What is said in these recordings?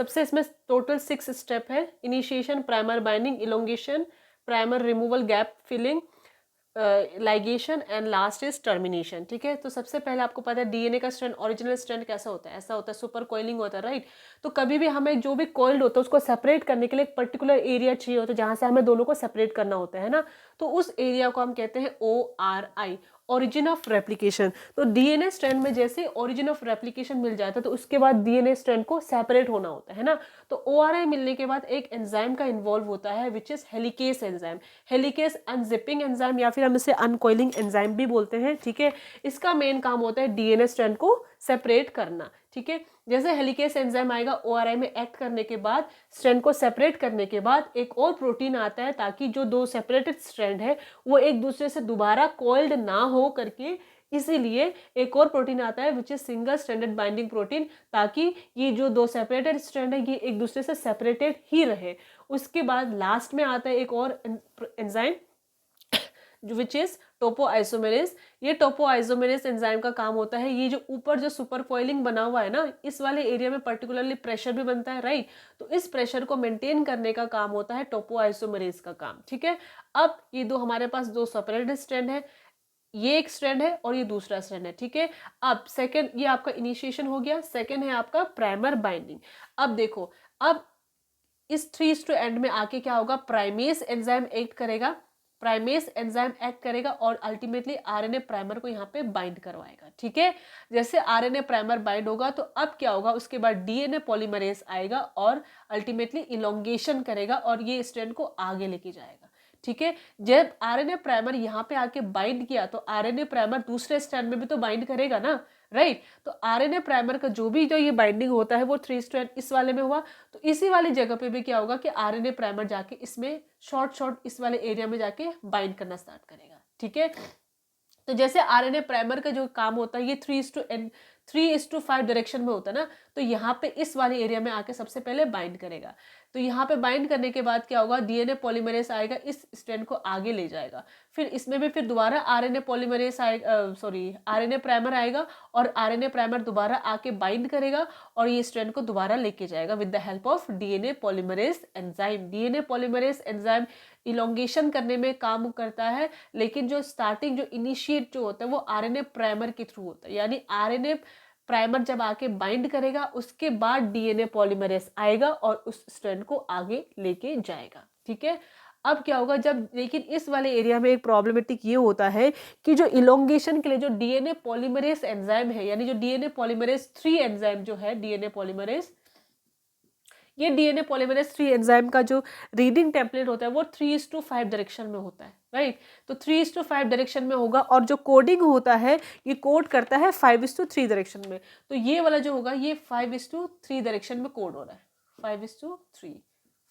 सबसे इसमें total 6 step है। Initiation, primer binding, elongation, primer removal, gap filling, ligation and last is termination. ठीक है, तो सबसे पहले आपको पता है डीएनए का स्ट्रैंड, ओरिजिनल स्ट्रैंड कैसा होता है, ऐसा होता है, सुपर कोइलिंग होता है, राइट। तो कभी भी हमें जो भी कोइल्ड होता है उसको सेपरेट करने के लिए एक पर्टिकुलर एरिया चाहिए होता है जहां से हमें दोनों को सेपरेट करना होता है ना। तो उस एरिया को हम कहते हैं ORI, ओरिजिन ऑफ रेप्लिकेशन। तो डीएनए स्ट्रैंड में जैसे ओरिजिन ऑफ रेप्लिकेशन मिल जाता है तो उसके बाद डीएनए स्ट्रैंड को सेपरेट होना होता है ना। तो ORI मिलने के बाद एक एंजाइम का इन्वॉल्व होता है which is helicase enzyme. Helicase unzipping enzyme या फिर हम इसे अनकॉइलिंग एंजाइम भी बोलते हैं। ठीक है, इसका मेन काम होता है डीएनए स्ट्रैंड को सेपरेट करना। ठीक है, जैसे हेलिकेस एंजाइम आएगा ORI में एक्ट करने के बाद, स्ट्रैंड को सेपरेट करने के बाद एक और प्रोटीन आता है ताकि जो दो सेपरेटेड स्ट्रैंड है वो एक दूसरे से दोबारा कॉइल्ड ना हो करके, इसीलिए एक और प्रोटीन आता है which is single stranded binding protein, ताकि ये जो दो सेपरेटेड स्ट्रैंड है ये एक दूसरे से सेपरेटेड ही रहे। उसके बाद लास्ट में आता है एक और एंजाइम विच इज टोपोआइसोमेरेज। ये टोपोआइसोमेरेज एंजाइम का काम होता है, ये जो ऊपर जो सुपर कॉइलिंग बना हुआ है ना, इस वाले एरिया में पर्टिकुलरली प्रेशर भी बनता है, राइट। तो इस प्रेशर को मेंटेन करने का काम होता है टोपोआइसोमेरेज का काम। ठीक है, अब ये दो हमारे पास दो सेपरेटेड स्ट्रैंड है, ये एक स्ट्रैंड है और ये दूसरा स्ट्रैंड है। ठीक है, अब सेकंड, ये आपका इनिशिएशन हो गया। सेकंड है आपका प्राइमर बाइंडिंग। अब देखो, अब इस 3 टू एंड में आके क्या होगा, प्राइमेस एंजाइम एक्ट करेगा, प्राइमेस एंजाइम एक्ट करेगा और अल्टीमेटली आरएनए प्राइमर को यहाँ पे बाइंड करवाएगा। ठीक है, जैसे आरएनए प्राइमर बाइंड होगा तो अब क्या होगा, उसके बाद डीएनए पॉलीमरेज आएगा और अल्टीमेटली इलोंगेशन करेगा और ये स्ट्रैंड को आगे लेके जाएगा। ठीक है, जब आरएनए प्राइमर यहाँ पे आके बाइंड किया तो आरएनए प्राइमर दूसरे स्ट्रैंड में भी तो बाइंड करेगा ना, राइट। तो आरएनए प्राइमर का जो भी जो ये बाइंडिंग होता है वो 3 स्ट्रैंड इस वाले में हुआ, तो इसी वाली जगह पे भी क्या होगा कि आरएनए प्राइमर जाके इसमें शॉर्ट इस वाले एरिया में जाके बाइंड करना स्टार्ट करेगा। ठीक है, तो जैसे आरएनए प्राइमर का जो काम होता है ये 3:5 डायरेक्शन में होता है ना, तो यहाँ पे इस वाले एरिया में आके सबसे पहले बाइंड करेगा। तो यहाँ पे बाइंड करने के बाद क्या होगा, डीएनए पॉलीमरेज आएगा, इस स्ट्रैंड को आगे ले जाएगा। फिर इसमें भी फिर दोबारा आरएनए पॉलीमरेज आएगा, आरएनए प्राइमर आएगा और आरएनए प्राइमर दोबारा आके बाइंड करेगा और ये स्ट्रैंड को दोबारा लेके जाएगा with the help of DNA polymerase enzyme. DNA polymerase enzyme elongation करने में काम करता है, लेकिन जो स्टार्टिंग जो इनिशिएट जो होता है वो आरएनए प्राइमर के थ्रू होता है, यानी आरएनए प्राइमर जब आके बाइंड करेगा उसके बाद डीएनए पॉलीमरेज आएगा और उस स्ट्रैंड को आगे लेके जाएगा। ठीक है, अब क्या होगा जब, लेकिन इस वाले एरिया में एक प्रॉब्लमेटिक ये होता है कि जो इलोंगेशन के लिए जो डीएनए पॉलीमरेज एंजाइम है, यानी जो डीएनए पॉलीमरेज 3 एंजाइम जो है डीएनए पॉलीमरेज, ये डीएनए पॉलीमरेज 3 एंजाइम का जो रीडिंग टेम्पलेट होता है वो 3:5 डायरेक्शन में होता है, राइट। तो 3:5 डायरेक्शन में होगा और जो कोडिंग होता है ये कोड करता है 5:3 डायरेक्शन में। तो ये वाला जो होगा ये 5:3 डायरेक्शन में कोड हो रहा है, 5:3,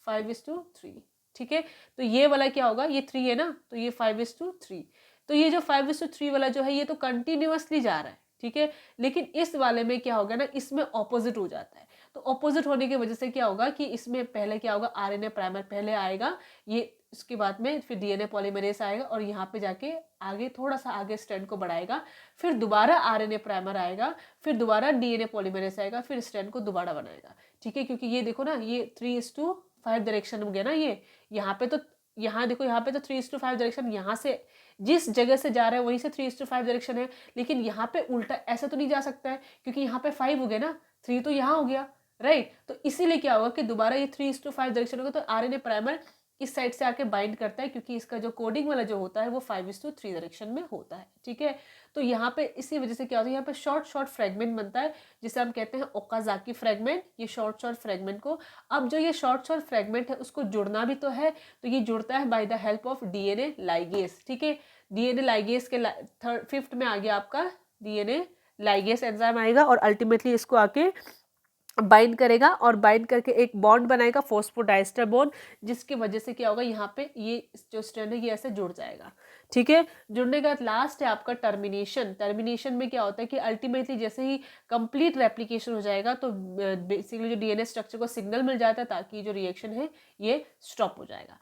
5:3। ठीक है, तो ये वाला क्या होगा, ये 3 है ना, तो ये 5:3। तो ये जो 5:3 वाला जो है ये तो कंटिन्यूअसली जा रहा है। ठीक है, लेकिन इस वाले में क्या होगा ना, इसमें ऑपोजिट हो जाता है। तो ऑपोजिट होने की वजह से क्या होगा कि इसमें पहले क्या होगा, आरएनए प्राइमर पहले आएगा, ये उसके बाद में फिर डीएनए पॉलीमरेज आएगा और यहाँ पे जाके आगे थोड़ा सा आगे स्ट्रैंड को बढ़ाएगा, फिर दोबारा आरएनए प्राइमर आएगा, फिर दोबारा डीएनए पॉलीमरेज आएगा, फिर स्ट्रैंड को दोबारा बनाएगा। ठीक है, क्योंकि ये देखो ना ये 3:5 डायरेक्शन में गया ना, ये यहाँ पे तो, यहाँ देखो यहाँ पे तो 3:5 डायरेक्शन, यहाँ से जिस जगह से जा रहा है वहीं से 3:5 डायरेक्शन है, लेकिन यहाँ पे उल्टा ऐसा तो नहीं जा सकता है क्योंकि यहाँ पे 5 हो गया ना, 3 तो यहाँ हो गया, राइट। तो इसीलिए क्या होगा कि दोबारा ये 3:5 डायरेक्शन होगा, तो आरएनए प्राइमर इस साइड से आके बाइंड करता है क्योंकि इसका जो कोडिंग वाला जो होता है वो 5:3 डायरेक्शन में होता है। ठीक है, तो यहाँ पे इसी वजह से क्या होता है, यहाँ पे शॉर्ट फ्रेगमेंट बनता है जिसे हम कहते हैं ओकाजाकी फ्रेगमेंट। ये शॉर्ट फ्रेगमेंट को, अब जो ये शॉर्ट फ्रेगमेंट है उसको जुड़ना भी तो है, तो ये जुड़ता है by the help of DNA ligase. ठीक है, डीएनए लाइगेस के 5th में आ गया आपका डीएनए लाइगेस एंजाइम आएगा और अल्टीमेटली इसको आके बाइंड करेगा और बाइंड करके एक बॉन्ड बनाएगा, फॉस्फोडाइस्टर बॉन्ड, जिसकी वजह से क्या होगा यहाँ पे ये जो स्ट्रैंड है ये ऐसे जुड़ जाएगा। ठीक है, जुड़ने के बाद लास्ट है आपका टर्मिनेशन। टर्मिनेशन में क्या होता है कि अल्टीमेटली जैसे ही कंप्लीट रेप्लिकेशन हो जाएगा तो बेसिकली जो डीएनए स्ट्रक्चर को सिग्नल मिल जाता है ताकि जो रिएक्शन है ये स्टॉप हो जाएगा।